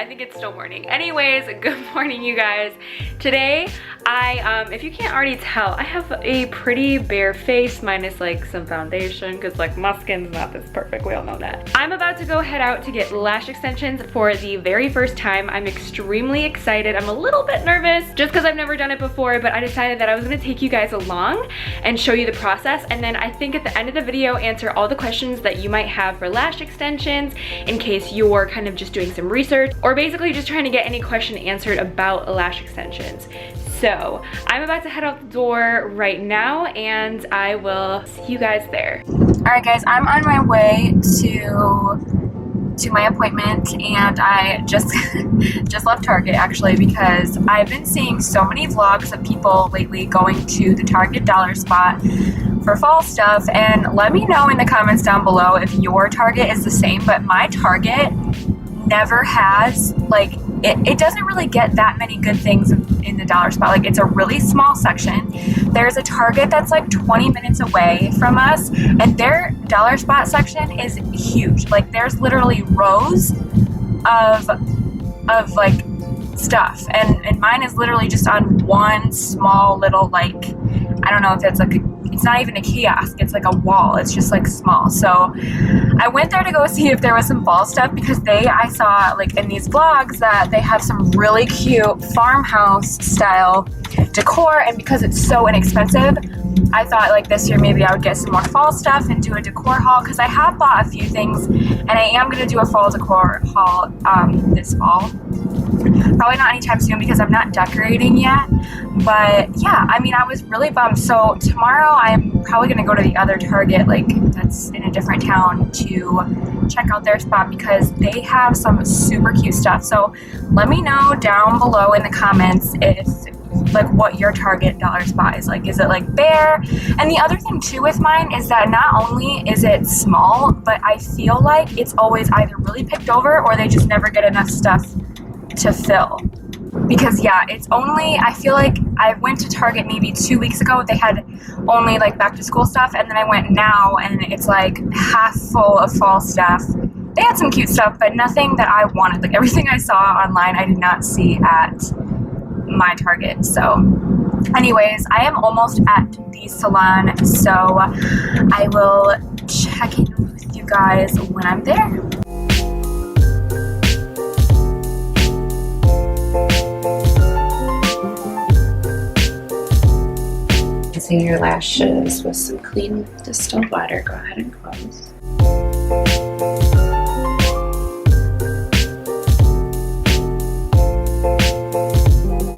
think it's still morning. Anyways, good morning, you guys. Today, if you can't already tell, I have a pretty bare face minus like some foundation because like my skin's not this perfect, we all know that. I'm about to go head out to get lash extensions for the very first time. I'm extremely excited. I'm a little bit nervous just because I've never done it before, but I decided that I was gonna take you guys along and show you the process, and then I think at the end of the video answer all the questions that you might have for lash extensions in case you're kind of just doing some research or basically just trying to get any question answered about lash extensions. So I'm about to head out the door right now and I will see you guys there. All right guys, I'm on my way to my appointment, and I just left Target actually because I've been seeing so many vlogs of people lately going to the Target dollar spot for fall stuff, and let me know in the comments down below if your Target is the same, but my Target never has, like, it doesn't really get that many good things in the dollar spot. Like, it's a really small section. There's a Target that's like 20 minutes away from us, and their dollar spot section is huge. Like, there's literally rows of like stuff, and mine is literally just on one small little, like, I don't know if it's like it's not even a kiosk, it's like a wall, it's just like small. So I went there to go see if there was some fall stuff because I saw like in these vlogs that they have some really cute farmhouse style decor, and because it's so inexpensive, I thought like this year maybe I would get some more fall stuff and do a decor haul, because I have bought a few things and I am going to do a fall decor haul this fall. Probably not anytime soon because I'm not decorating yet, but yeah, I mean, I was really bummed. So tomorrow I'm probably going to go to the other Target, like that's in a different town, to check out their spot because they have some super cute stuff. So let me know down below in the comments if like what your Target dollar spot is like. Is it like bare? And the other thing too with mine is that not only is it small, but I feel like it's always either really picked over or they just never get enough stuff to fill. Because yeah, it's only, I feel like I went to Target maybe 2 weeks ago, they had only like back to school stuff, and then I went now and it's like half full of fall stuff. They had some cute stuff, but nothing that I wanted. Like everything I saw online I did not see at my Target. So anyways, I am almost at the salon, so I will check in with you guys when I'm there. Cleansing your lashes with some clean distilled water. Go ahead and close.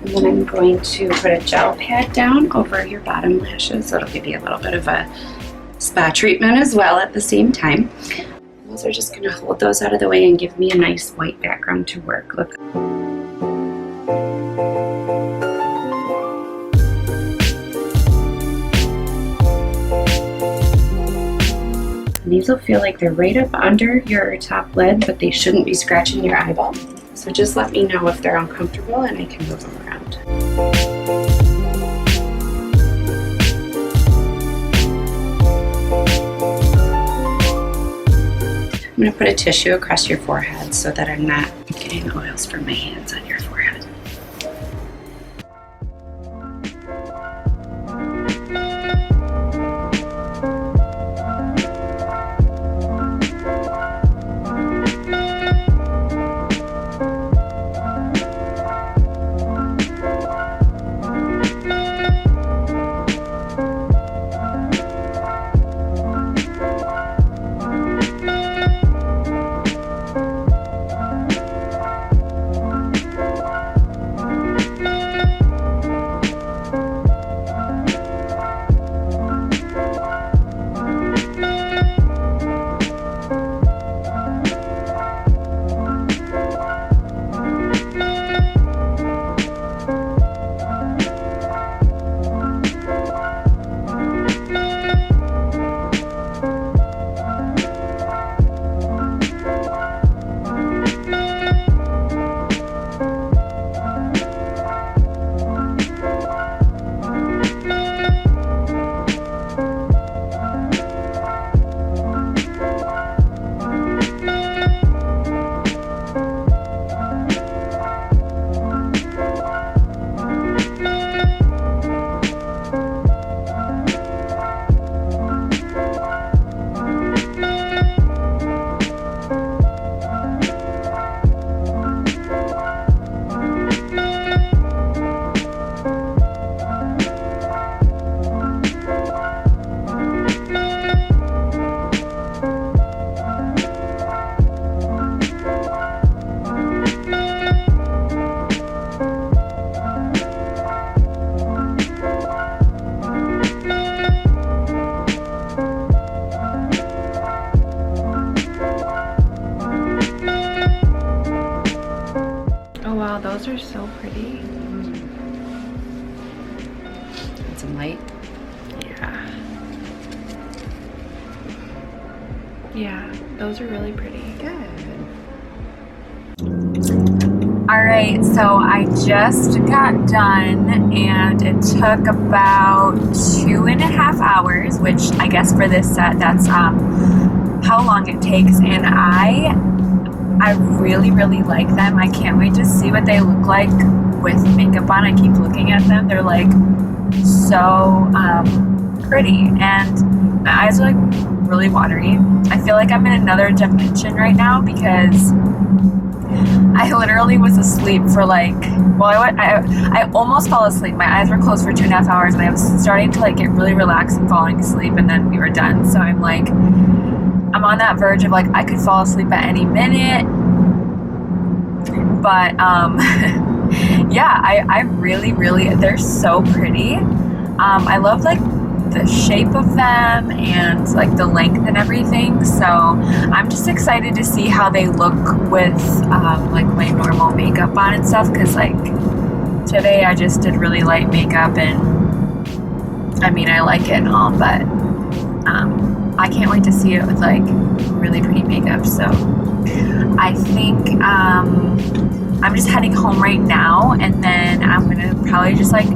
And then I'm going to put a gel pad down over your bottom lashes, so it'll give you a little bit of a spa treatment as well at the same time. Those are just going to hold those out of the way and give me a nice white background to work. Look. These will feel like they're right up under your top lid, but they shouldn't be scratching your eyeball. So just let me know if they're uncomfortable and I can move them around. I'm going to put a tissue across your forehead so that I'm not getting the oils from my hands on your forehead. Yeah, those are really pretty. Good. Alright, so I just got done and it took about 2.5 hours, which I guess for this set, that's how long it takes, and I really like them. I can't wait to see what they look like with makeup on. I keep looking at them. They're like so pretty, and my eyes are like really watery. I feel like I'm in another dimension right now because I literally was asleep for like, well, I almost fell asleep. My eyes were closed for 2.5 hours, and I was starting to like get really relaxed and falling asleep, and then we were done. So I'm like, I'm on that verge of like I could fall asleep at any minute. But yeah, I really, they're so pretty. I love like the shape of them and like the length and everything, so I'm just excited to see how they look with like my normal makeup on and stuff, because like today I just did really light makeup, and I mean I like it and all, but I can't wait to see it with like really pretty makeup. So I think I'm just heading home right now, and then I'm gonna probably just like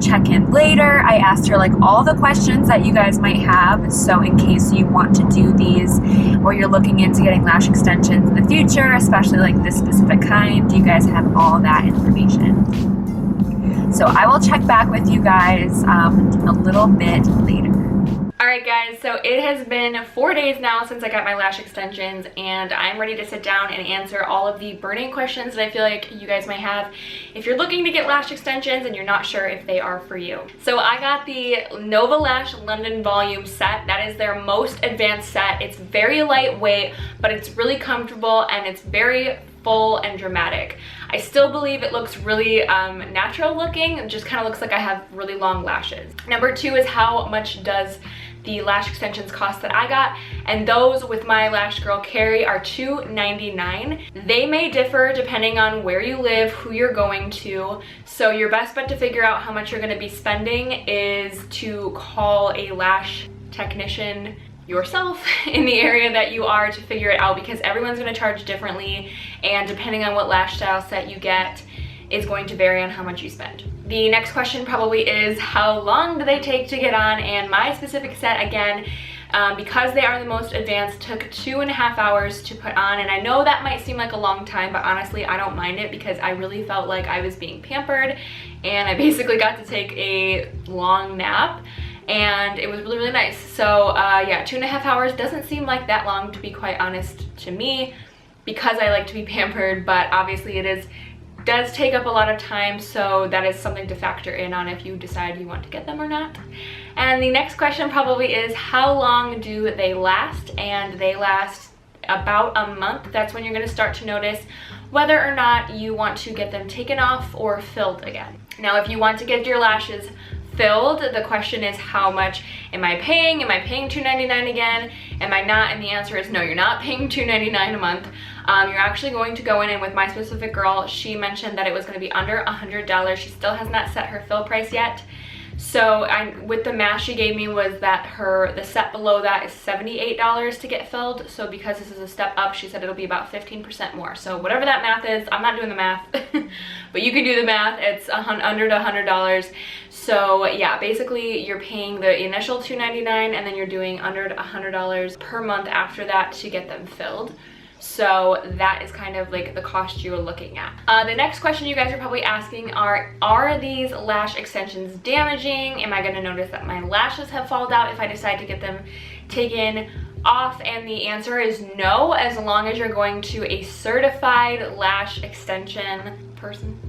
check in later. I asked her like all the questions that you guys might have, so in case you want to do these or you're looking into getting lash extensions in the future, especially like this specific kind, you guys have all that information. So I will check back with you guys a little bit later. Alright guys, so it has been 4 days now since I got my lash extensions, and I'm ready to sit down and answer all of the burning questions that I feel like you guys might have if you're looking to get lash extensions and you're not sure if they are for you. So I got the Novalash London Volume set. That is their most advanced set. It's very lightweight, but it's really comfortable and it's very full and dramatic. I still believe it looks really natural looking. It just kind of looks like I have really long lashes. Number 2 is how much does the lash extensions cost that I got, and those with my lash girl Keri are $2.99. They may differ depending on where you live, who you're going to, so your best bet to figure out how much you're going to be spending is to call a lash technician yourself in the area that you are to figure it out, because everyone's going to charge differently, and depending on what lash style set you get is going to vary on how much you spend. The next question probably is how long do they take to get on, and my specific set, again, because they are the most advanced, took 2.5 hours to put on, and I know that might seem like a long time, but honestly I don't mind it because I really felt like I was being pampered, and I basically got to take a long nap, and it was really nice. So yeah, 2.5 hours doesn't seem like that long, to be quite honest, to me, because I like to be pampered, but obviously it does take up a lot of time, so that is something to factor in on if you decide you want to get them or not. And the next question probably is how long do they last, and they last about a month. That's when you're going to start to notice whether or not you want to get them taken off or filled again. Now if you want to get your lashes filled, the question is how much am I paying? Am I paying $2.99 again? Am I not? And the answer is no, you're not paying $2.99 a month. You're actually going to go in, and with my specific girl, she mentioned that it was going to be under $100. She still has not set her fill price yet. So with the math she gave me was that the set below that is $78 to get filled. So because this is a step up, she said it'll be about 15% more. So whatever that math is, I'm not doing the math, but you can do the math. It's under $100. So yeah, basically you're paying the initial $2.99, and then you're doing under $100 per month after that to get them filled. So that is kind of like the cost you're looking at. The next question you guys are probably asking are these lash extensions damaging? Am I going to notice that my lashes have fallen out if I decide to get them taken off? And the answer is no, as long as you're going to a certified lash extension person.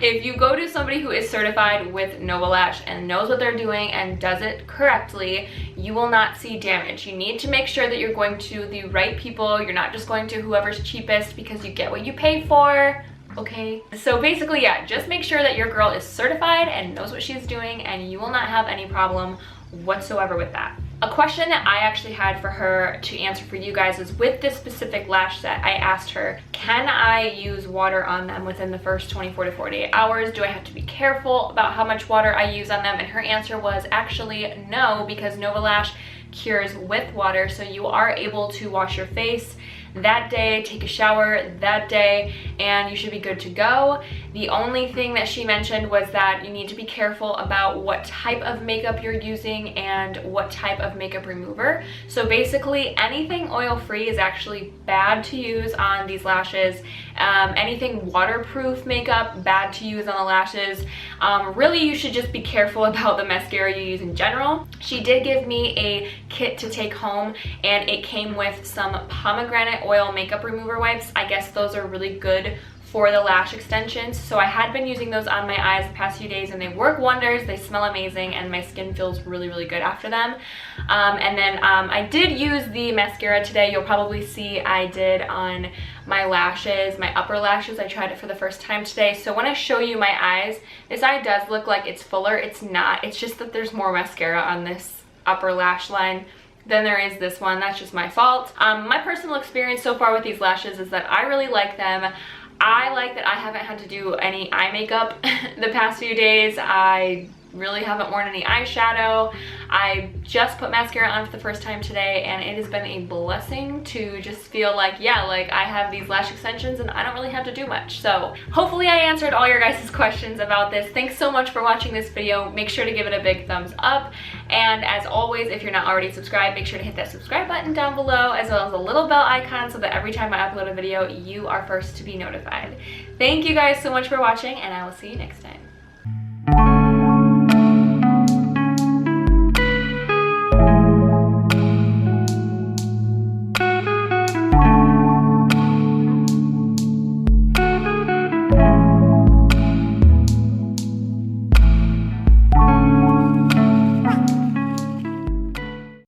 If you go to somebody who is certified with Novalash and knows what they're doing and does it correctly, you will not see damage. You need to make sure that you're going to the right people. You're not just going to whoever's cheapest, because you get what you pay for. Okay, so basically, yeah, just make sure that your girl is certified and knows what she's doing, and you will not have any problem whatsoever with that. A question that I actually had for her to answer for you guys is, with this specific lash set, I asked her, can I use water on them within the first 24 to 48 hours? Do I have to be careful about how much water I use on them? And her answer was actually no, because Novalash cures with water, so you are able to wash your face that day, take a shower that day, and you should be good to go. The only thing that she mentioned was that you need to be careful about what type of makeup you're using and what type of makeup remover. So basically anything oil-free is actually bad to use on these lashes. Anything waterproof makeup, bad to use on the lashes. Really, you should just be careful about the mascara you use in general. She did give me a kit to take home, and it came with some pomegranate oil makeup remover wipes. I guess those are really good for the lash extensions. So I had been using those on my eyes the past few days, and they work wonders. They smell amazing, and my skin feels really, really good after them. And then I did use the mascara today. You'll probably see I did on my lashes, my upper lashes. I tried it for the first time today. So when I show you my eyes, this eye does look like it's fuller. It's not. It's just that there's more mascara on this upper lash line than there is this one. That's just my fault. My personal experience so far with these lashes is that I really like them. I like that I haven't had to do any eye makeup the past few days. I really haven't worn any eyeshadow. I just put mascara on for the first time today, and it has been a blessing to just feel like, yeah, like I have these lash extensions and I don't really have to do much. So hopefully I answered all your guys' questions about this. Thanks so much for watching this video. Make sure to give it a big thumbs up. And as always, if you're not already subscribed, make sure to hit that subscribe button down below, as well as the little bell icon, so that every time I upload a video, you are first to be notified. Thank you guys so much for watching, and I will see you next time.